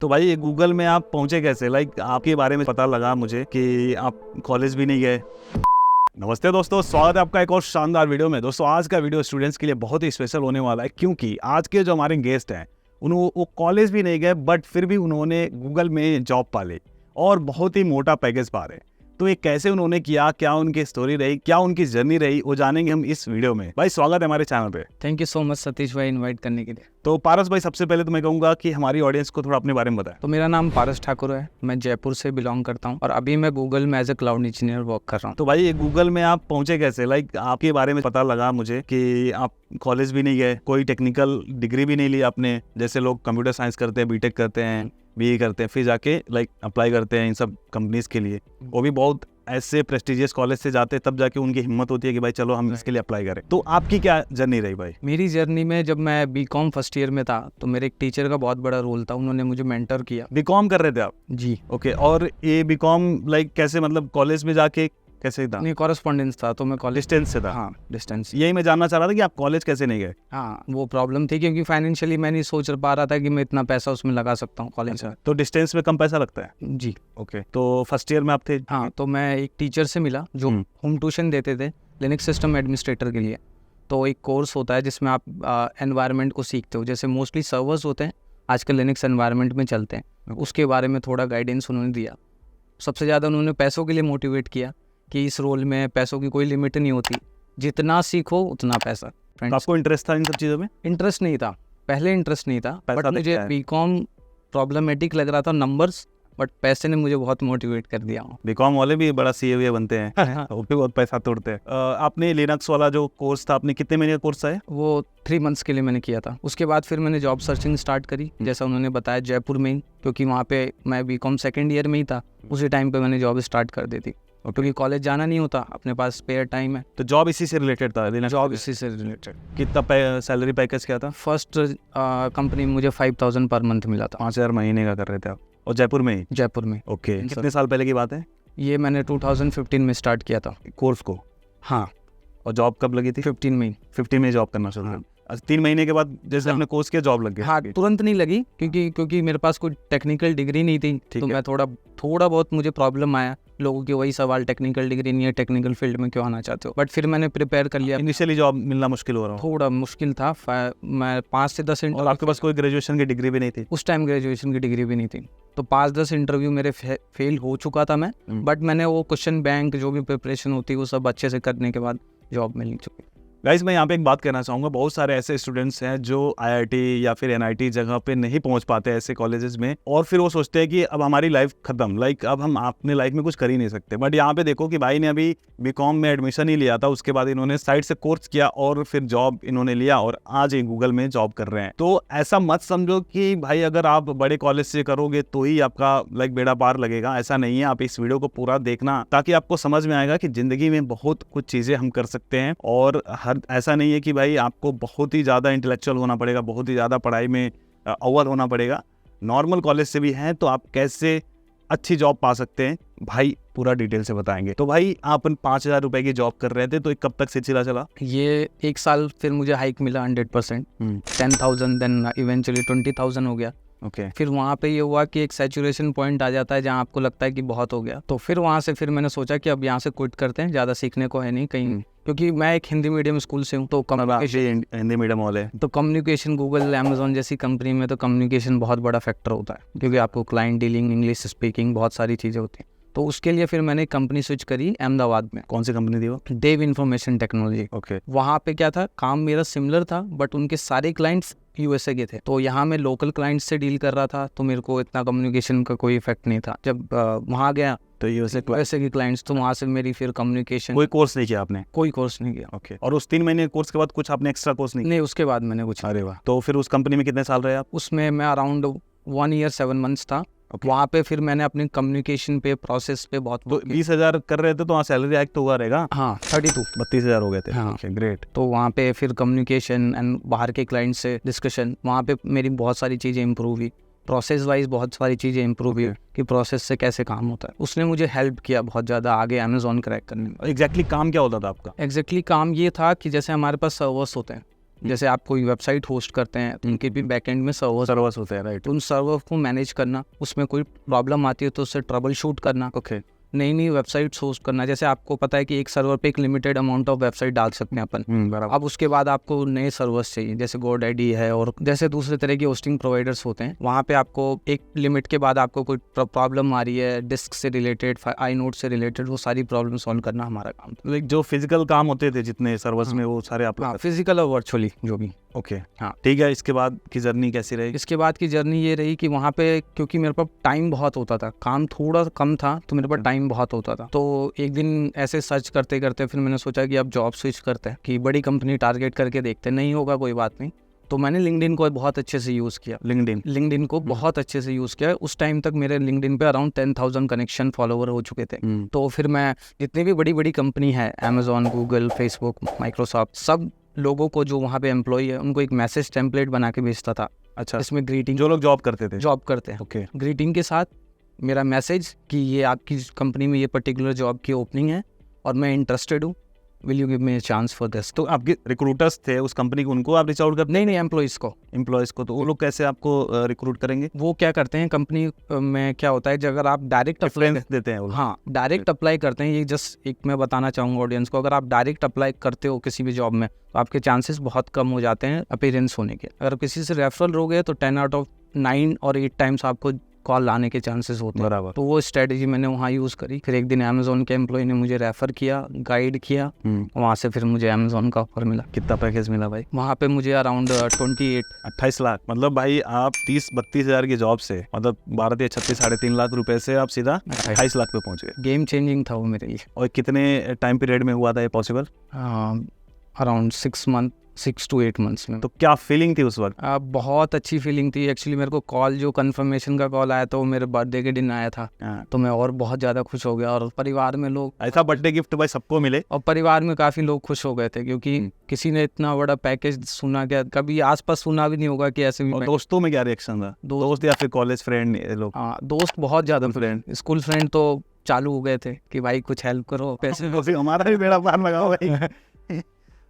तो भाई ये गूगल में आप पहुंचे कैसे? आपके बारे में पता लगा मुझे कि आप कॉलेज भी नहीं गए। नमस्ते दोस्तों, स्वागत है आपका एक और शानदार वीडियो में। दोस्तों आज का वीडियो स्टूडेंट्स के लिए बहुत ही स्पेशल होने वाला है, क्योंकि आज के जो हमारे गेस्ट हैं वो कॉलेज भी नहीं गए, बट फिर भी उन्होंने गूगल में जॉब पाली और बहुत ही मोटा पैकेज पा रहे। तो ये कैसे उन्होंने किया, क्या उनकी स्टोरी रही, क्या उनकी जर्नी रही, वो जानेंगे हम इस वीडियो में। भाई स्वागत है हमारे चैनल पे। Thank you so much Satish भाई इनवाइट करने के लिए। तो पारस भाई, सबसे पहले तो मैं कहूँगा कि हमारी ऑडियंस को थोड़ा अपने बारे में बताएं। तो मेरा नाम पारस ठाकुर है, मैं जयपुर से बिलोंग करता हूँ और अभी मैं गूगल में as a cloud engineer work कर रहा हूँ। तो भाई ये गूगल में आप पहुंचे कैसे? आपके बारे में पता लगा मुझे कि आप कॉलेज भी नहीं गए, कोई टेक्निकल डिग्री भी नहीं ली आपने, जैसे लोग कंप्यूटर साइंस करते हैं, बीटेक करते हैं, बीए करते हैं, फिर जाके अप्लाई करते हैं इन सब कंपनीज के लिए। वो भी बहुत ऐसे प्रेस्टिजियस कॉलेज से जाते हैं, तब जाके उनकी हिम्मत होती है कि भाई चलो हम इसके लिए अप्लाई करें। तो आपकी क्या जर्नी रही भाई? मेरी जर्नी में जब मैं बीकॉम फर्स्ट ईयर में था तो मेरे एक टीचर का बहुत बड़ा रोल था, उन्होंने मुझे मेंटर किया। बीकॉम कर रहे थे आप? जी ओके। और ये बीकॉम कैसे, कॉलेज में जाके कैसे था? नहीं, कॉरेस्पॉन्डेंस था, तो मैं कॉलेज डिस्टेंस से था? हाँ डिस्टेंस। यही मैं जानना चाह रहा था कि आप कॉलेज कैसे नहीं गए। हाँ वो प्रॉब्लम थी क्योंकि फाइनेंशियली मैं नहीं सोच पा रहा था कि मैं इतना पैसा उसमें लगा सकता हूँ कॉलेज। अच्छा, तो डिस्टेंस में कम पैसा लगता है? जी ओके। तो फर्स्ट ईयर में आप थे? हाँ, तो मैं एक टीचर से मिला जो होम ट्यूशन देते थे लिनक्स सिस्टम एडमिनिस्ट्रेटर के लिए। तो एक कोर्स होता है जिसमें आप एनवायरनमेंट को सीखते हो, जैसे मोस्टली सर्वर्स होते हैं आजकल लिनक्स एनवायरनमेंट में चलते हैं, उसके बारे में थोड़ा गाइडेंस उन्होंने दिया। सबसे ज़्यादा उन्होंने पैसों के लिए मोटिवेट किया कि इस रोल में पैसों की कोई लिमिट नहीं होती, जितना सीखो उतना पैसा। तो आपको इंटरेस्ट था इन सब चीज़ों में? इंटरेस्ट नहीं था, पहले इंटरेस्ट नहीं था, बट मुझे बीकॉम प्रॉब्लमेटिक लग रहा था नंबर्स, बट पैसे ने मुझे बहुत मोटिवेट कर दिया। बीकॉम वाले भी बड़ा सीए बनते हैं वो भी बहुत पैसा तोड़ते हैं। आपने लिनक्स वाला जो कोर्स था, आपने कितने महीने का कोर्स था? वो 3 मंथ्स के लिए मैंने किया था। उसके बाद फिर मैंने जॉब सर्चिंग स्टार्ट करी, जैसा उन्होंने बताया जयपुर में ही, क्योंकि वहाँ पे मैं बीकॉम सेकेंड ईयर में ही था। उसी टाइम पे मैंने जॉब स्टार्ट कर दी थी, क्योंकि कॉलेज जाना नहीं होता, अपने पास स्पेयर टाइम है। तो जॉब इसी से रिलेटेड था? जॉब इसी से रिलेटेड। कितना सैलरी पैकेज क्या था? फर्स्ट कंपनी में मुझे 5000 पर मंथ मिला था। 5000 महीने का कर रहे थे आप? और जयपुर में ही? जयपुर में। ओके। कितने साल पहले की बात है ये? मैंने 2015 में स्टार्ट किया था कोर्स को। हाँ। और जॉब कब लगी थी? 15 में जॉब करना शुरू हाँ। 3 महीने के बाद जैसे आपने कोर्स किया जॉब लग गई? हाँ, तुरंत नहीं लगी क्योंकि मेरे पास कोई टेक्निकल डिग्री नहीं थी, तो मैं थोड़ा बहुत मुझे प्रॉब्लम आया। लोगों के वही सवाल, टेक्निकल डिग्री नहीं है, टेक्निकल फील्ड में क्यों आना चाहते हो, बट फिर मैंने प्रिपेयर कर लिया। इनिशियली जॉब मिलना मुश्किल हो रहा है? थोड़ा मुश्किल था। मैं 5 से 10 और आपके पास कोई ग्रेजुएशन की डिग्री भी नहीं थी? उस टाइम ग्रेजुएशन की डिग्री भी नहीं थी, तो 5-10 इंटरव्यू मेरे फेल हो चुका था मैं, बट मैंने वो क्वेश्चन बैंक जो भी प्रिपरेशन होती है वो सब अच्छे से करने के बाद जॉब मिल चुकी। गाइस, मैं यहाँ पे एक बात कहना चाहूँगा, बहुत सारे ऐसे स्टूडेंट्स हैं जो आईआईटी या फिर एनआईटी जगह पे नहीं पहुँच पाते ऐसे कॉलेजेस में, और फिर वो सोचते हैं कि अब हमारी लाइफ खत्म, अब हम अपने लाइफ में कुछ कर ही नहीं सकते। बट यहाँ पे देखो कि भाई ने अभी बीकॉम में एडमिशन ही लिया था, उसके बाद इन्होंने साइड से कोर्स किया और फिर जॉब इन्होंने लिया और आज ये गूगल में जॉब कर रहे हैं। तो ऐसा मत समझो कि भाई अगर आप बड़े कॉलेज से करोगे तो ही आपका बेड़ा पार लगेगा, ऐसा नहीं है। आप इस वीडियो को पूरा देखना ताकि आपको समझ में आएगा कि जिंदगी में बहुत कुछ चीजें हम कर सकते हैं, और ऐसा नहीं है कि भाई आपको बहुत ही ज़्यादा इंटेलेक्चुअल होना पड़ेगा, बहुत ही ज़्यादा पढ़ाई में अव्वल होना पड़ेगा। नॉर्मल कॉलेज से भी हैं तो आप कैसे अच्छी जॉब पा सकते हैं भाई पूरा डिटेल से बताएंगे। तो भाई आप 5000 रुपए की जॉब कर रहे थे, तो कब तक सिलसिला चला? ये 1 साल, फिर मुझे हाइक मिला 100%, 10,000, देन इवेंचुअली 20,000 हो गया। ओके। फिर वहाँ पे ये हुआ कि एक सैचुरेशन पॉइंट आ जाता है जहाँ आपको लगता है कि बहुत हो गया, तो फिर वहाँ से फिर मैंने सोचा कि अब यहाँ से क्विट करते हैं, ज़्यादा सीखने को है नहीं कहीं, क्योंकि मैं एक हिंदी मीडियम स्कूल से हूँ, तो हिंदी मीडियम वाले तो कम्युनिकेशन गूगल अमेजोन जैसी कंपनी में तो कम्युनिकेशन बहुत बड़ा फैक्टर होता है, क्योंकि आपको क्लाइंट डीलिंग, इंग्लिश स्पीकिंग, बहुत सारी चीज़ें होती हैं। तो उसके लिए फिर मैंने कंपनी स्विच करी अहमदाबाद में। कौन सी कंपनी थी वो? देव इंफॉर्मेशन टेक्नोलॉजी। ओके। वहाँ पे क्या था, काम मेरा सिमिलर था, बट उनके सारे क्लाइंट्स यूएसए के थे, तो यहाँ मैं लोकल क्लाइंट्स से डील कर रहा था, तो मेरे को इतना कम्युनिकेशन का कोई इफेक्ट नहीं था। जब वहाँ गया तो यूएसए के क्लाइंट्स, तो वहाँ से मेरी फिर कम्युनिकेशन। कोई कोर्स नहीं किया आपने? कोई कोर्स नहीं किया। ओके। और उस 3 महीने कोर्स के बाद कुछ आपने एक्स्ट्रा कोर्स नहीं? उसके बाद मैंने कुछ। अरे वाह। तो फिर उस कंपनी में कितने साल रहे आप? उसमें मैं अराउंड 1 ईयर 7 मंथ्स था। वहाँ पे फिर मैंने अपनी कम्युनिकेशन पे, प्रोसेस पे बहुत। तो 20,000 कर रहे थे, तो वहाँ सैलरी हाइक तो हुआ रहेगा? हाँ, 32,000 हो गए थे। हाँ ग्रेट। तो वहाँ पे फिर कम्युनिकेशन एंड बाहर के क्लाइंट से डिस्कशन, वहाँ पे मेरी बहुत सारी चीज़ें इंप्रूव हुई, प्रोसेस वाइज बहुत सारी चीज़ें इंप्रूव हुई कि प्रोसेस से कैसे काम होता है। उसने मुझे हेल्प किया बहुत ज़्यादा आगे अमेजोन क्रैक करने में। एग्जैक्टली काम क्या होता था आपका? एग्जैक्टली काम ये था कि जैसे हमारे पास सर्वर्स होते हैं, जैसे आप कोई वेबसाइट होस्ट करते हैं तो उनके भी बैकएंड में सर्वर्स होते हैं, राइट। तो उन सर्वर को मैनेज करना, उसमें कोई प्रॉब्लम आती है तो उससे ट्रबल शूट करना, ओके। नई नई वेबसाइट्स होस्ट करना। जैसे आपको पता है कि एक सर्वर पे एक लिमिटेड अमाउंट ऑफ वेबसाइट डाल सकते हैं अपन, बराबर। अब उसके बाद आपको नए सर्वर्स चाहिए, जैसे GoDaddy है और जैसे दूसरे तरह के होस्टिंग प्रोवाइडर्स होते हैं, वहाँ पे आपको एक लिमिट के बाद आपको कोई प्रॉब्लम आ रही है डिस्क से रिलेटेड, iNode से रिलेटेड, वो सारी प्रॉब्लम सॉल्व करना हमारा काम था। लाइक जो फिजिकल काम होते थे जितने सर्वर्स में, वो सारे आप हाँ, फिजिकल और वर्चुअली जो भी। ओके, हाँ। ठीक है। इसके बाद की जर्नी कैसी रही? इसके बाद की जर्नी ये रही कि वहाँ पे क्योंकि मेरे पास टाइम बहुत होता था, काम थोड़ा कम था तो मेरे पास टाइम बहुत होता था, तो एक दिन ऐसे सर्च करते करते फिर मैंने सोचा कि अब जॉब स्विच करते हैं, कि बड़ी कंपनी टारगेट करके देखते, नहीं होगा कोई बात नहीं। तो मैंने लिंक्डइन को बहुत अच्छे से यूज़ किया, लिंक्डइन को बहुत अच्छे से यूज़ किया। उस टाइम तक मेरे लिंक्डइन पे अराउंड 10,000 कनेक्शन फॉलोवर हो चुके थे। तो फिर मैं जितनी भी बड़ी बड़ी कंपनी है, अमेजोन, गूगल, फेसबुक, माइक्रोसॉफ्ट, सब लोगों को जो वहाँ पे एम्प्लॉय है उनको एक मैसेज टेम्पलेट बना के भेजता था। अच्छा, इसमें ग्रीटिंग, जो लोग जॉब करते हैं, ओके, ग्रीटिंग के साथ मेरा मैसेज कि ये आपकी कंपनी में ये पर्टिकुलर जॉब की ओपनिंग है और मैं इंटरेस्टेड हूँ, will you give me a chance for this. तो आपके रिक्रूटर्स थे उस कंपनी को, उनको आप रीच आउट करते? नहीं, एम्प्लॉयज़ को। तो वो लोग कैसे आपको रिक्रूट करेंगे? वो क्या करते हैं, कंपनी में क्या होता है, अगर आप डायरेक्ट अप्लाई देते हैं वो। हाँ, डायरेक्ट अप्लाई करते हैं। ये जस्ट एक मैं बताना चाहूँगा ऑडियंस को, अगर आप डायरेक्ट अप्लाई करते हो किसी भी जॉब में तो आपके चांसेस बहुत कम हो जाते हैं अपीयरेंस होने के। अगर किसी से रेफरल हो गए तो 10 आउट ऑफ 9 और 8 टाइम्स आपको कॉल आने के चांसेस होते हैं। बराबर। तो वो स्ट्रेटजी मैंने वहाँ यूज़ करी। फिर एक दिन अमेजोन के एम्प्लॉय ने मुझे रेफ़र किया, गाइड किया, वहाँ से फिर मुझे अमेजोन का ऑफर मिला। कितना पैकेज मिला भाई? वहाँ पे मुझे अराउंड 28 लाख। मतलब भाई आप 30-32 हज़ार की जॉब से, मतलब 36-3.5 लाख रुपए से आप सीधा 28 लाख पे पहुँच गए। गेम चेंजिंग था वो मेरे लिए। और कितने टाइम पीरियड में हुआ था ये पॉसिबल? अराउंड 6 to 8 मंथ्स में। तो क्या फीलिंग थी उस वक्त? बहुत अच्छी फीलिंग थी एक्चुअली। मेरे को कॉल, जो कंफर्मेशन का कॉल आया था वो मेरे बर्थडे के दिन आया था, तो मैं और बहुत ज़्यादा खुश हो गया। और परिवार में लोग, ऐसा बर्थडे गिफ्ट भाई सबको मिले, और परिवार में काफ़ी लोग खुश हो गए थे क्योंकि किसी ने इतना बड़ा पैकेज सुना, क्या कभी आसपास सुना भी नहीं होगा कि ऐसे भी। और दोस्तों में क्या रिएक्शन था? दोस्त या फिर कॉलेज फ्रेंड लोग? हाँ, दोस्त बहुत ज़्यादा, फ्रेंड, स्कूल फ्रेंड तो चालू हो गए थे कि भाई कुछ हेल्प करो, पैसे। हमारा भी बेड़ा पार लगाओ भाई।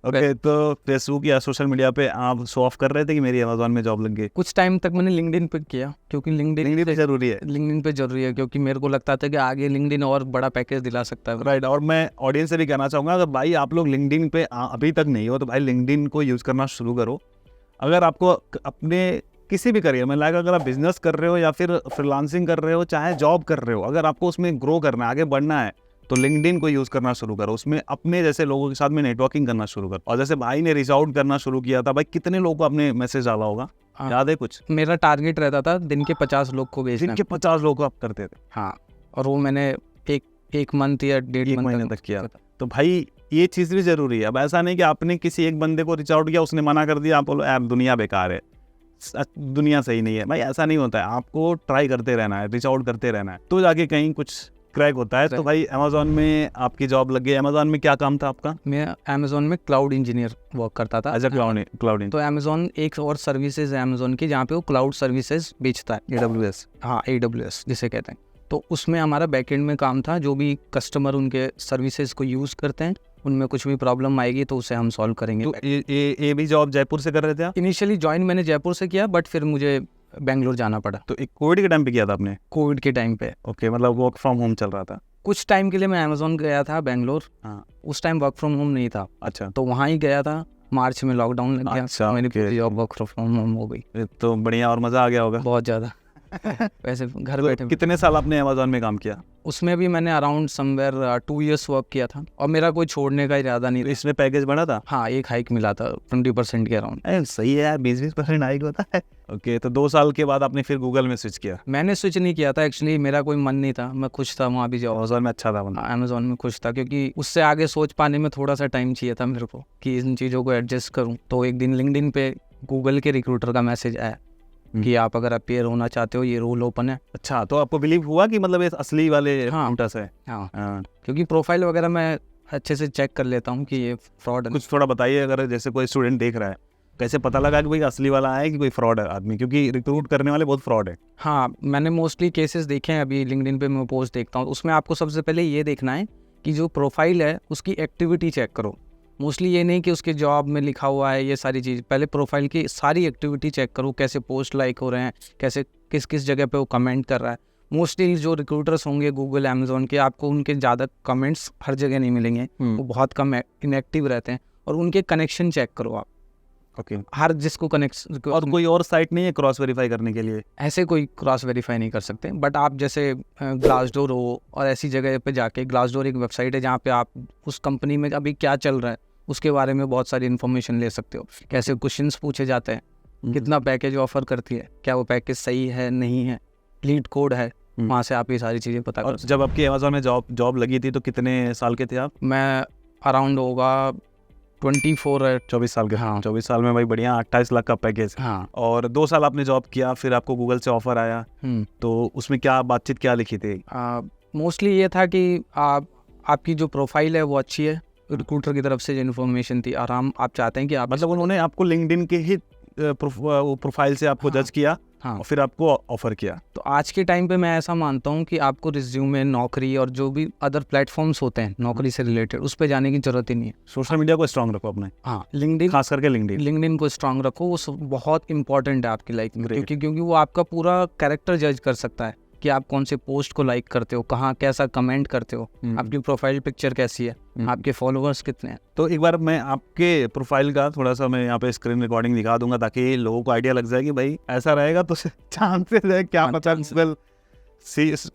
ओके, तो फेसबुक या सोशल मीडिया पे आप शो ऑफ कर रहे थे कि मेरी अमेजोन में जॉब लग गई? कुछ टाइम तक मैंने लिंक्डइन पे किया, क्योंकि लिंक्डइन पे जरूरी है। लिंक्डइन पे जरूरी है क्योंकि मेरे को लगता था कि आगे लिंक्डइन और बड़ा पैकेज दिला सकता है। राइट। और मैं ऑडियंस से भी कहना चाहूँगा, अगर भाई आप लोग लिंक्डइन पे अभी तक नहीं हो तो भाई लिंक्डइन को यूज़ करना शुरू करो। अगर आपको अपने किसी भी करियर में, लाइक अगर आप बिजनेस कर रहे हो या फिर फ्रीलांसिंग कर रहे हो, चाहे जॉब कर रहे हो, अगर आपको उसमें ग्रो करना है, आगे बढ़ना है, तो लिंक्डइन को यूज़ करना शुरू करो। उसमें अपने जैसे लोगों के साथ में नेटवर्किंग करना शुरू करो। और जैसे भाई ने रीच आउट करना शुरू किया था, भाई कितने लोगों को आपने मैसेज डाला होगा, याद है कुछ? मेरा टारगेट रहता था दिन के 50 लोग को भेजना। दिन के 50 लोग को आप करते थे? हाँ, और वो मैंने एक मंथ या 1.5 महीने तक किया। तो भाई ये चीज़ भी ज़रूरी है। अब ऐसा नहीं कि आपने किसी एक बंदे को रीच आउट किया, उसने मना कर दिया, आप बोलो ऐप दुनिया बेकार है, दुनिया सही नहीं है। भाई ऐसा नहीं होता है, आपको ट्राई करते रहना है, रीच आउट करते रहना है, तो जाके कहीं कुछ क्रैक होता है। तो भाई अमेजोन में आपकी जॉब लग गई। अमेजोन में क्या काम था आपका? मैं अमेजोन में क्लाउड इंजीनियर वर्क करता था। अच्छा, क्लाउड। तो अमेजोन एक और सर्विसेज है अमेजोन की, जहाँ पे वो क्लाउड सर्विसेज बेचता है, AWS। हाँ, AWS जिसे कहते हैं। तो उसमें हमारा बैकएंड में काम था, जो भी कस्टमर उनके सर्विसेज को यूज़ करते हैं, उनमें कुछ भी प्रॉब्लम आएगी तो उसे हम सॉल्व करेंगे। तो ये भी जॉब जयपुर से कर रहे थे आप? इनिशियली ज्वाइन मैंने जयपुर से किया, बट फिर मुझे बेंगलोर जाना पड़ा। तो एक कोविड के टाइम पे किया था आपने? कोविड के टाइम पे। ओके, मतलब वर्क फ्रॉम होम चल रहा था कुछ टाइम के लिए। मैं अमेजोन गया था बेंगलोर। हाँ। उस टाइम वर्क फ्रॉम होम नहीं था। अच्छा। तो वहाँ ही गया था। मार्च में लॉकडाउन लग गया। अच्छा, मेरी पूरी जॉब वर्क फ्रॉम होम हो गई। तो बढ़िया, और मज़ा आ गया होगा बहुत ज़्यादा। वैसे घर बैठे। कितने साल आपने अमेजोन में काम किया? उसमें भी मैंने अराउंड समवेयर 2 years वर्क किया था, और मेरा कोई छोड़ने का इरादा नहीं था। इसमें पैकेज बढ़ा था? हाँ, एक हाइक मिला था 20% के अराउंड। सही है यार, 20% हाइक होता है। ओके, तो 2 साल के बाद आपने फिर गूगल में स्विच किया? मैंने स्विच नहीं किया था एक्चुअली, मेरा कोई मन नहीं था, मैं खुश था वहाँ भी। जॉब अमेजोन में अच्छा था? अमेजोन में खुश था, क्योंकि उससे आगे सोच पाने में थोड़ा सा टाइम चाहिए था मेरे को कि इन चीज़ों को एडजस्ट करूँ। तो एक दिन लिंक्डइन पे गूगल के रिक्रूटर का मैसेज आया कि आप अगर अपीयर होना चाहते हो, ये रोल ओपन है। अच्छा, तो आपको बिलीव हुआ कि मतलब ये असली वाले रिक्रूटर्स है? हाँ, क्योंकि प्रोफाइल वगैरह मैं अच्छे से चेक कर लेता हूँ कि ये फ्रॉड है। कुछ थोड़ा बताइए, अगर जैसे कोई स्टूडेंट देख रहा है, कैसे पता लगा कि भाई असली वाला है कि कोई फ्रॉड है आदमी, क्योंकि रिक्रूट करने वाले बहुत फ्रॉड है। हाँ, मैंने मोस्टली केसेस देखे हैं। अभी लिंक्डइन पे मैं पोस्ट देखता हूँ, उसमें आपको सबसे पहले ये देखना है कि जो प्रोफाइल है उसकी एक्टिविटी चेक करो। मोस्टली ये नहीं कि उसके जॉब में लिखा हुआ है ये सारी चीज़, पहले प्रोफाइल की सारी एक्टिविटी चेक करो, कैसे पोस्ट लाइक हो रहे हैं, कैसे किस किस जगह पे वो कमेंट कर रहा है। मोस्टली जो रिक्रूटर्स होंगे गूगल अमेजोन के, आपको उनके ज़्यादा कमेंट्स हर जगह नहीं मिलेंगे, वो बहुत कम इनएक्टिव रहते हैं। और उनके कनेक्शन चेक करो आप, ओके। हर जिसको कनेक्ट, और कोई और साइट नहीं है क्रॉस वेरीफाई करने के लिए? ऐसे कोई क्रॉस वेरीफाई नहीं कर सकते, बट आप जैसे ग्लासडोर हो और ऐसी जगह पे जाके, ग्लासडोर एक वेबसाइट है जहाँ पे आप उस कंपनी में अभी क्या चल रहा है उसके बारे में बहुत सारी इन्फॉर्मेशन ले सकते हो। कैसे क्वेश्चंस पूछे जाते हैं, कितना पैकेज ऑफर करती है, क्या वो पैकेज सही है नहीं है, लीड कोड है, वहाँ से आप ये सारी चीज़ें पता कर सकते जब आपकी अमेजोन में जॉब लगी थी तो कितने साल के थे आप? हो। मैं अराउंड होगा 24 है। 24 साल के। हाँ। 24 साल में भाई बढ़िया 28 लाख का पैकेज। हाँ। और 2 साल आपने जॉब किया, फिर आपको गूगल से ऑफर आया, तो उसमें क्या बातचीत क्या लिखी थी? मोस्टली ये था कि आपकी जो प्रोफाइल है वो अच्छी है, रिक्रूटर की तरफ से जो इन्फॉर्मेशन थी, आराम आप चाहते हैं कि आप, मतलब उन्होंने आपको लिंक्डइन के ही प्रोफाइल से आपको जज किया और फिर आपको ऑफर किया। तो आज के टाइम पे मैं ऐसा मानता हूँ कि आपको रिज्यूमे, नौकरी और जो भी अदर प्लेटफॉर्म्स होते हैं नौकरी से रिलेटेड, उस पे जाने की जरूरत ही नहीं है। सोशल मीडिया को स्ट्रांग रखो अपने। हाँ, लिंक्डइन, खास करके लिंक्डइन को स्ट्रांग रखो, वो बहुत इंपॉर्टेंट है आपकी लाइफ में, क्योंकि वो आपका पूरा कैरेक्टर जज कर सकता है कि आप कौन से पोस्ट को लाइक करते हो, कहाँ कैसा कमेंट करते हो, आपकी प्रोफाइल पिक्चर कैसी है, आपके फॉलोअर्स कितने हैं। तो एक बार मैं आपके प्रोफाइल का थोड़ा सा मैं यहाँ पे स्क्रीन रिकॉर्डिंग दिखा दूंगा ताकि लोगों को आइडिया लग जाए कि भाई ऐसा रहेगा तो चांसेस है, क्या पता गूगल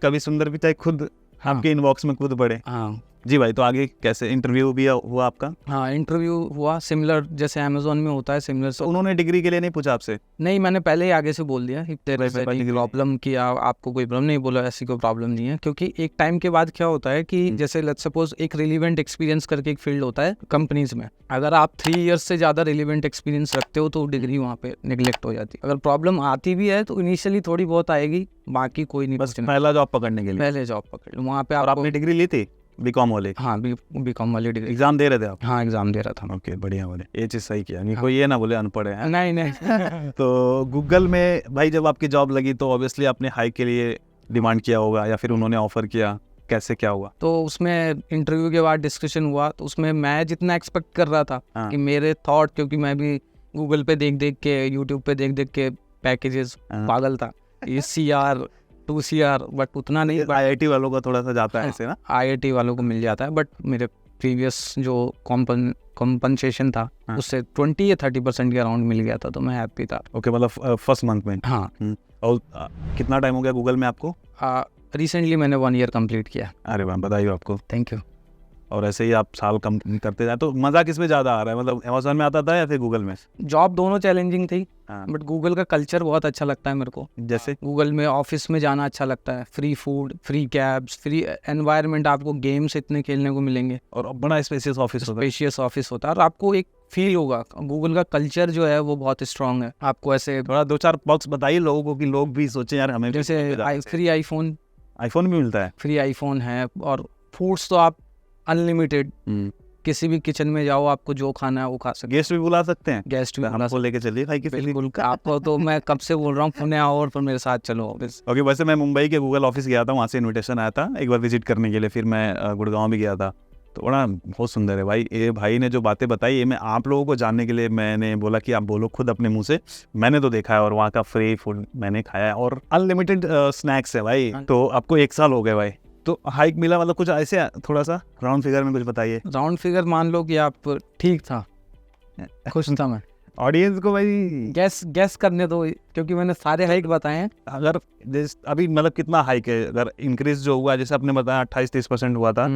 कभी सुंदर पिचाई खुद आपके इनबॉक्स में खुद पड़े। हाँ जी भाई, तो आगे कैसे इंटरव्यू भी हुआ आपका? हाँ, इंटरव्यू हुआ सिमिलर जैसे अमेजोन में होता है, सिमिलर। तो उन्होंने डिग्री के लिए नहीं पूछा आपसे? नहीं, मैंने पहले ही आगे से बोल दिया प्रॉब्लम की, आपको कोई प्रॉब्लम नहीं, बोला ऐसी कोई प्रॉब्लम नहीं है। क्योंकि एक टाइम के बाद क्या होता है कि जैसे लेट्स सपोज एक रिलीवेंट एक्सपीरियंस करके एक फील्ड होता है कंपनीज में, अगर आप 3 इयर्स से ज़्यादा रिलीवेंट एक्सपीरियंस रखते हो तो डिग्री वहाँ पे निगलेक्ट हो जाती है। अगर प्रॉब्लम आती भी है तो इनिशियली थोड़ी बहुत आएगी, बाकी कोई नहीं। बस पहला जॉब पकड़ने के लिए पहले जॉब पकड़ लो वहाँ पे। आपने डिग्री ली थी बीकॉम वाले? हाँ, बीकॉम वाली डिग्री। एग्जाम दे रहे थे आप? हाँ, एग्जाम दे रहा था। ओके, बढ़िया बोले, ये चीज़ सही किया, नहीं कोई ये ना बोले अनपढ़ है। नहीं तो गूगल में भाई जब आपकी जॉब लगी तो ऑब्वियसली आपने हाइक के लिए डिमांड किया होगा या फिर उन्होंने ऑफर किया, कैसे क्या हुआ? तो उसमें इंटरव्यू के बाद डिस्कशन हुआ, तो उसमें मैं जितना एक्सपेक्ट कर रहा था कि मेरे थॉट, क्योंकि मैं भी गूगल पे देख के, यूट्यूब पे देख के पैकेजेस पागल था, ये CR 2 CR, बट उतना नहीं। IIT वालों का थोड़ा सा जाता है ऐसे ना, IIT वालों को मिल जाता है, बट मेरे प्रीवियस जो कॉम्पनसेशन था उससे 20 या 30% के अराउंड मिल गया था, तो मैं हैप्पी था। ओके, मतलब फर्स्ट मंथ में? हाँ। और कितना टाइम हो गया गूगल में आपको? रिसेंटली मैंने 1 ईयर कंप्लीट किया। अरे वाह, बधाई हो आपको। Thank you. और ऐसे ही आप साल कम करते जाए। तो मज़ा किस में ज़्यादा आ रहा है, मतलब अमेजोन में आता था या फिर गूगल में? जॉब दोनों चैलेंजिंग थी, बट गूगल का कल्चर बहुत अच्छा लगता है मेरे को। जैसे गूगल में ऑफिस में जाना अच्छा लगता है, free food, free cabs, free environment, आपको गेम्स इतने खेलने को मिलेंगे, और बड़ा स्पेशियस ऑफिस होता है, और आपको एक फील होगा। गूगल का कल्चर जो है वो बहुत स्ट्रांग है। आपको ऐसे थोड़ा 2-4 बॉक्स बताइए लोगों को कि लोग भी सोचें यार हमें, जैसे फ्री आईफोन भी मिलता है, फ्री आईफोन है, और फूड्स तो आप अनलिमिटेड, किसी भी किचन में जाओ, आपको जो खाना है वो खा सकते। गेस्ट भी बुला सकते हैं? गेस्ट भी हमको लेके चलिए भाई किसी। बिल्कुल, आपको तो मैं कब से बोल रहा हूँ पुणे आओ और फिर मेरे साथ चलो ऑफिस। ओके, वैसे मैं मुंबई के गूगल ऑफिस गया था, वहाँ से इन्विटेशन आया था एक बार विजिट करने के लिए, फिर मैं गुड़गांव भी गया था, तो बड़ा बहुत सुंदर है भाई। ये भाई ने जो बातें बताई, ये मैं आप लोगों को जानने के लिए मैंने बोला कि आप बोलो खुद अपने मुंह से। मैंने तो देखा है और वहाँ का फ्री फूड मैंने खाया है और अनलिमिटेड स्नैक्स है भाई। तो आपको 1 साल हो गए भाई, तो हाइक मिला, मतलब कुछ ऐसे थोड़ा सा राउंड फिगर में कुछ बताइए। राउंड फिगर मान लो कि आप ठीक था, खुश था मैं। ऑडियंस को भाई गैस करने दो, क्योंकि मैंने सारे हाइक बताए हैं। अगर अभी मतलब कितना हाइक है, अगर इंक्रीज जो हुआ, जैसे आपने बताया 28-30% हुआ था,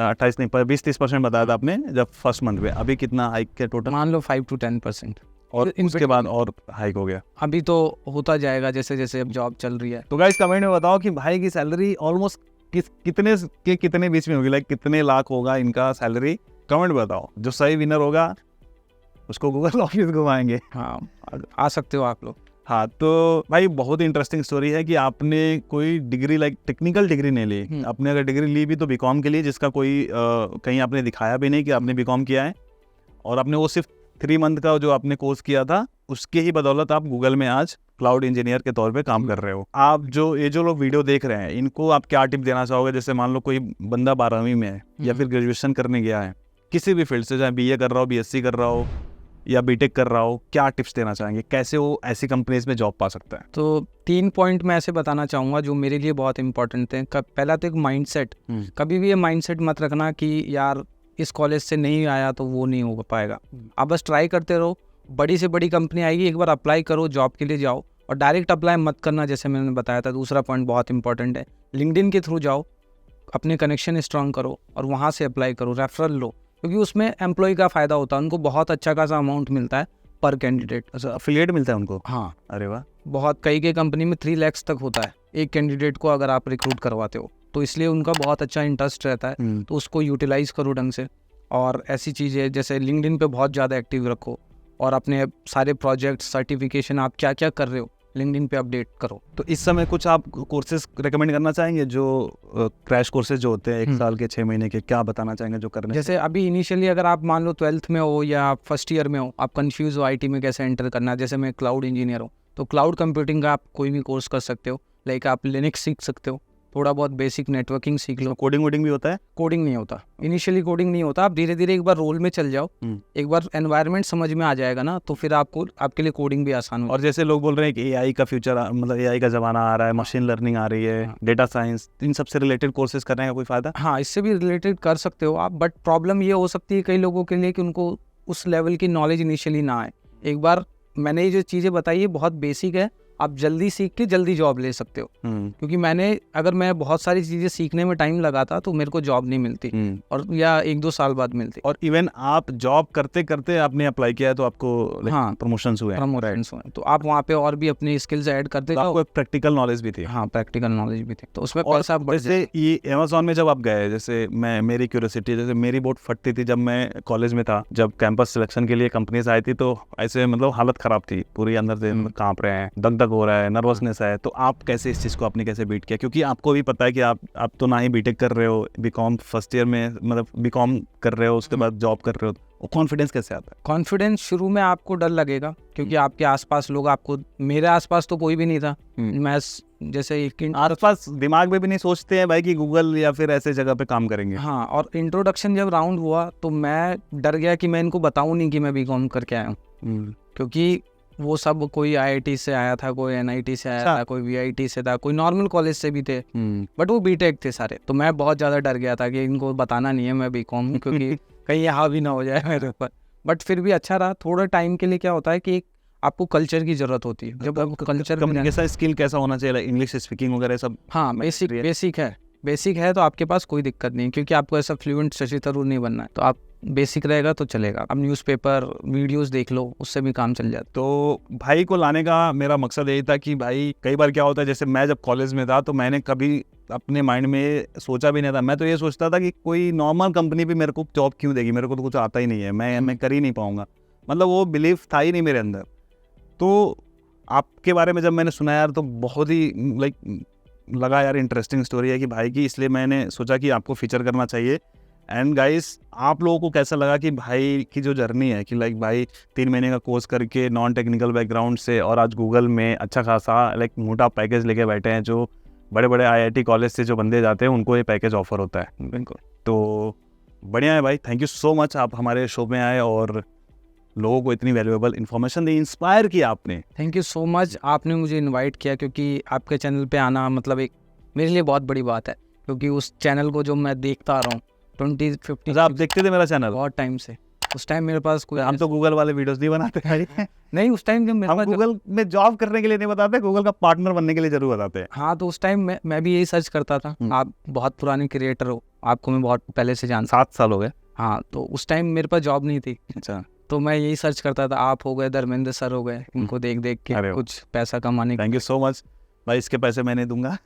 28 नहीं 20-30% बताया था आपने जब फर्स्ट मंथ में, अभी कितना हाइक के टोटल? मान लो 5 to 10%, और उसके बाद और हाइक हो गया? अभी तो होता जाएगा जैसे जैसे अब जॉब चल रही है। तो गाइस कमेंट में बताओ कि भाई की सैलरी ऑलमोस्ट कितने बीच में होगी, लाइक कितने लाख होगा इनका सैलरी, कमेंट बताओ। जो सही विनर होगा उसको गूगल ऑफिस घुमाएंगे। हाँ, आ सकते हो आप लोग। हाँ, तो भाई बहुत इंटरेस्टिंग स्टोरी है कि आपने कोई डिग्री, लाइक टेक्निकल डिग्री नहीं ली। आपने अगर डिग्री ली भी तो बीकॉम के लिए, जिसका कोई कहीं आपने दिखाया भी नहीं कि आपने बीकॉम किया है, और आपने वो सिर्फ 3 मंथ का जो आपने कोर्स किया था उसके ही बदौलत आप गूगल में आज क्लाउड इंजीनियर के तौर पे काम कर रहे हो। आप जो लोग वीडियो देख रहे हैं, इनको आप क्या टिप देना चाहोगे? जैसे मान लो कोई बंदा 12वीं में है या फिर ग्रेजुएशन करने गया है, किसी भी फील्ड से, चाहे बीए कर रहा हो, बीएससी कर रहा हो या बीटेक कर रहा हो, क्या टिप्स देना चाहेंगे, कैसे वो ऐसी कंपनीज में जॉब पा सकता है? तो 3 पॉइंट मैं ऐसे बताना चाहूँगा जो मेरे लिए बहुत इंपॉर्टेंट थे। पहला तो एक माइंडसेट। कभी भी ये माइंडसेट मत रखना कि यार इस कॉलेज से नहीं आया तो वो नहीं हो पाएगा। आप बस ट्राई करते रहो, बड़ी से बड़ी कंपनी आएगी, एक बार अप्लाई करो, जॉब के लिए जाओ, और डायरेक्ट अप्लाई मत करना जैसे मैंने बताया था। दूसरा पॉइंट बहुत इंपॉर्टेंट है, लिंक्डइन के थ्रू जाओ, अपने कनेक्शन स्ट्रांग करो और वहाँ से अप्लाई करो, रेफरल लो, क्योंकि उसमें एम्प्लॉय का फ़ायदा होता है, उनको बहुत अच्छा खासा अमाउंट मिलता है पर कैंडिडेट। अच्छा, अफिलिएट मिलता है उनको? हाँ, अरे वाह। बहुत कई कंपनी में 3 लाख तक होता है एक कैंडिडेट को अगर आप रिक्रूट करवाते हो, तो इसलिए उनका बहुत अच्छा इंटरेस्ट रहता है। तो उसको यूटिलाइज करो ढंग से। और ऐसी चीज़ें जैसे लिंक्डइन पे बहुत ज़्यादा एक्टिव रखो, और अपने सारे प्रोजेक्ट, सर्टिफिकेशन, आप क्या क्या कर रहे हो लिंक्डइन पे अपडेट करो। तो इस समय कुछ आप कोर्सेज रेकमेंड करना चाहेंगे, जो क्रैश कोर्सेज जो होते हैं 1 साल के 6 महीने के, क्या बताना चाहेंगे जो करने? जैसे अभी इनिशियली अगर आप मान लो 12th में हो या फर्स्ट ईयर में हो, आप कंफ्यूज हो आईटी में कैसे एंटर करना है, जैसे मैं क्लाउड इंजीनियर हूँ, तो क्लाउड कंप्यूटिंग का आप कोई भी कोर्स कर सकते हो। लाइक आप लिनक्स सीख सकते हो, थोड़ा बहुत बेसिक नेटवर्किंग सीख लो। कोडिंग वोडिंग भी होता है? कोडिंग नहीं होता, इनिशियली कोडिंग नहीं होता। आप धीरे धीरे एक बार रोल में चल जाओ, एक बार एनवायरनमेंट समझ में आ जाएगा ना, तो फिर आपको आपके लिए कोडिंग भी आसान हो। और जैसे लोग बोल रहे हैं कि एआई का फ्यूचर, मतलब एआई का ज़माना आ रहा है, मशीन लर्निंग आ रही है, डेटा साइंस, इन सबसे रिलेटेड कोर्सेज करने का कोई फ़ायदा? हाँ, इससे भी रिलेटेड कर सकते हो आप, बट प्रॉब्लम ये हो सकती है कई लोगों के लिए कि उनको उस लेवल की नॉलेज इनिशियली ना आए। एक बार मैंने ये जो चीज़ें बताई है बहुत बेसिक है, आप जल्दी सीख के जल्दी जॉब ले सकते हो। क्योंकि अगर मैं बहुत सारी चीज़ें सीखने में टाइम लगाता तो मेरे को जॉब नहीं मिलती, और या 1-2 साल बाद मिलती। और इवन आप जॉब करते करते आपने अप्लाई किया है तो आपको हाँ, प्रमोशंस हुए हैं, तो आप वहाँ पे और भी अपनी स्किल्स ऐड करते जाओ। आपको प्रैक्टिकल नॉलेज भी थी? हाँ, प्रैक्टिकल नॉलेज भी थी, तो उसमें पैसा बढ़ जाए। जैसे ये अमेज़न में जब आप गए, जैसे मेरी क्यूरियोसिटी, जैसे मेरी बहुत फटती थी जब मैं कॉलेज में था, जब कैंपस सिलेक्शन के लिए कंपनीज आई थी, तो ऐसे मतलब हालत ख़राब थी पूरी, अंदर से काँप रहे हैं, दग हो रहा है, नर्वसनेस है। तो आप कैसे इस चीज़ को आपने कैसे बीट किया? क्योंकि आपको भी पता है कि आप तो ना ही बीटेक कर रहे हो, बीकॉम फर्स्ट ईयर में, मतलब बीकॉम कर रहे हो, उसके बाद जॉब कर रहे हो, कॉन्फिडेंस कैसे आता है? कॉन्फिडेंस शुरू में आपको डर लगेगा, क्योंकि आपके आसपास लोग, आपको, मेरे आसपास तो कोई भी नहीं था। मैं जैसे आसपास दिमाग में भी नहीं सोचते हैं भाई कि गूगल या फिर ऐसे जगह पे काम करेंगे। हाँ, और इंट्रोडक्शन जब राउंड हुआ तो मैं डर गया कि मैं इनको बताऊं नहीं कि मैं बीकॉम करके आया हूँ, क्योंकि वो सब कोई आईआईटी से आया था, कोई एनआईटी से आया था, कोई वीआईटी से था, कोई नॉर्मल कॉलेज से भी थे, बट वो बीटेक थे सारे। तो मैं बहुत ज़्यादा डर गया था कि इनको बताना नहीं है मैं बीकॉम हूँ, क्योंकि कहीं यहाँ भी ना हो जाए मेरे ऊपर। बट फिर भी अच्छा रहा। थोड़ा टाइम के लिए क्या होता है कि आपको कल्चर की ज़रूरत होती है। जब आपको कल्चर, कम्युनिकेशन स्किल कैसा होना चाहिए, इंग्लिश स्पीकिंग वगैरह सब? हाँ, बेसिक है तो आपके पास कोई दिक्कत नहीं, क्योंकि आपको ऐसा फ्लुएंट शशि थरूर नहीं बनना है, तो आप बेसिक रहेगा तो चलेगा। अब न्यूज़पेपर, वीडियोस देख लो, उससे भी काम चल जाता। तो भाई को लाने का मेरा मकसद यही था कि भाई कई बार क्या होता है, जैसे मैं जब कॉलेज में था तो मैंने कभी अपने माइंड में सोचा भी नहीं था। मैं तो ये सोचता था कि कोई नॉर्मल कंपनी भी मेरे को जॉब क्यों देगी, मेरे को तो कुछ आता ही नहीं है, मैं कर ही नहीं पाऊंगा, मतलब वो बिलीफ था ही नहीं मेरे अंदर। तो आपके बारे में जब मैंने सुना यार, तो बहुत ही लगा यार इंटरेस्टिंग स्टोरी है कि भाई की, इसलिए मैंने सोचा कि आपको फीचर करना चाहिए। एंड गाइस, आप लोगों को कैसा लगा कि भाई की जो जर्नी है कि भाई 3 महीने का कोर्स करके नॉन टेक्निकल बैकग्राउंड से, और आज गूगल में अच्छा खासा मोटा पैकेज लेके बैठे हैं, जो बड़े बड़े आईआईटी कॉलेज से जो बंदे जाते हैं उनको ये पैकेज ऑफर होता है। बिल्कुल, तो बढ़िया है भाई, थैंक यू सो मच, आप हमारे शो में आए और लोगों को इतनी वैल्यूएबल इन्फॉर्मेशन दी, इंस्पायर किया आपने। थैंक यू सो मच, आपने मुझे इनवाइट किया, क्योंकि आपके चैनल पे आना मतलब एक मेरे लिए बहुत बड़ी बात है, क्योंकि उस चैनल को जो मैं देखता आ रहा हूँ 20-15। आप देखते थे मेरा चैनल? बहुत टाइम से। उस टाइम मेरे पास कोई, हम तो गूगल वाले वीडियोस नहीं बनाते हैं। नहीं, उस टाइम जब मेरे पास गूगल में जॉब करने के लिए नहीं बताते, गूगल का पार्टनर बनने के लिए जरूर बताते हैं। हाँ, तो उस टाइम मैं भी यही सर्च करता था। आप बहुत पुराने क्रिएटर हो, आपको मैं बहुत पहले से जानता। 7 साल हो गए। हाँ, तो उस टाइम मेरे पास जॉब नहीं थी। अच्छा। तो मैं यही सर्च करता था। आप हो गए, धर्मेंद्र सर हो गए, इनको देख देख के कुछ पैसा कमाने। थैंक यू सो मच भाई, इसके पैसे मैंने दूंगा।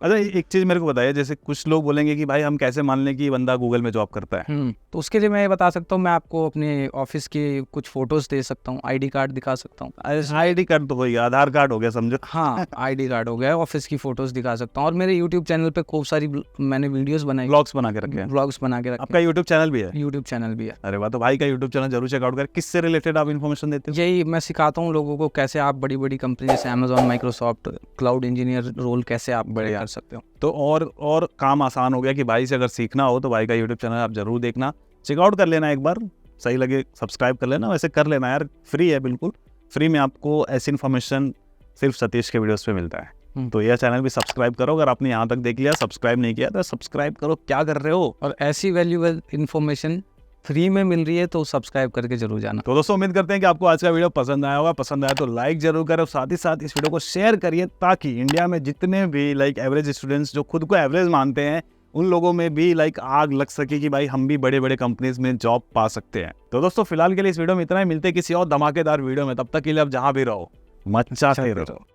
अच्छा, एक चीज़ मेरे को बताइए, जैसे कुछ लोग बोलेंगे कि भाई हम कैसे मान लें कि बंदा गूगल में जॉब करता है? तो उसके लिए मैं ये बता सकता हूँ, मैं आपको अपने ऑफिस की कुछ फोटोज दे सकता हूँ, आईडी कार्ड दिखा सकता हूँ। आईडी कार्ड तो हो गया, आधार कार्ड हो गया समझो। हाँ, आईडी कार्ड हो गया, ऑफिस की फोटोज दिखा सकता हूँ। और मेरे यूट्यूब चैनल पे खूब सारी मैंने वीडियोस बनाई, ब्लॉग्स बना के रखे हैं। ब्लॉग्स बना के रखे। आपका यूट्यूब चैनल भी है? यूट्यूब चैनल भी है। अरे वाह, तो भाई का यूट्यूब चैनल जरूर चेकआउट करें। किससे रिलेटेड आप इन्फॉर्मेशन देते हो? यही मैं सिखाता हूँ लोगों को, कैसे आप बड़ी बड़ी कंपनी जैसे Amazon, Microsoft, cloud engineer role कैसे आप बड़े कर सकते हो। तो और काम आसान हो गया कि भाई से अगर सीखना हो तो भाई का यूट्यूब चैनल आप जरूर देखना। चेकआउट कर लेना एक बार, सही लगे सब्सक्राइब कर लेना, वैसे कर लेना यार, फ्री है, बिल्कुल फ्री में आपको ऐसी इन्फॉर्मेशन सिर्फ सतीश के वीडियोस पे मिलता है। तो यह चैनल भी सब्सक्राइब करो, अगर आपने यहाँ तक देख लिया, सब्सक्राइब नहीं किया तो सब्सक्राइब करो, क्या कर रहे हो। और ऐसी वैल्यूएबल इन्फॉर्मेशन फ्री में मिल रही है तो सब्सक्राइब करके जरूर जाना। तो दोस्तों उम्मीद करते हैं कि आपको आज का वीडियो पसंद आया होगा, पसंद आया तो लाइक जरूर करें, साथ ही साथ इस वीडियो को शेयर करिए, ताकि इंडिया में जितने भी लाइक एवरेज स्टूडेंट्स जो खुद को एवरेज मानते हैं, उन लोगों में भी लाइक आग लग सके कि भाई हम भी बड़े बड़े कंपनीज में जॉब पा सकते हैं। तो दोस्तों फिलहाल के लिए इस वीडियो में इतना ही, मिलते हैं किसी और धमाकेदार वीडियो में, तब तक के लिए आप जहां भी रहो मचाते रहो।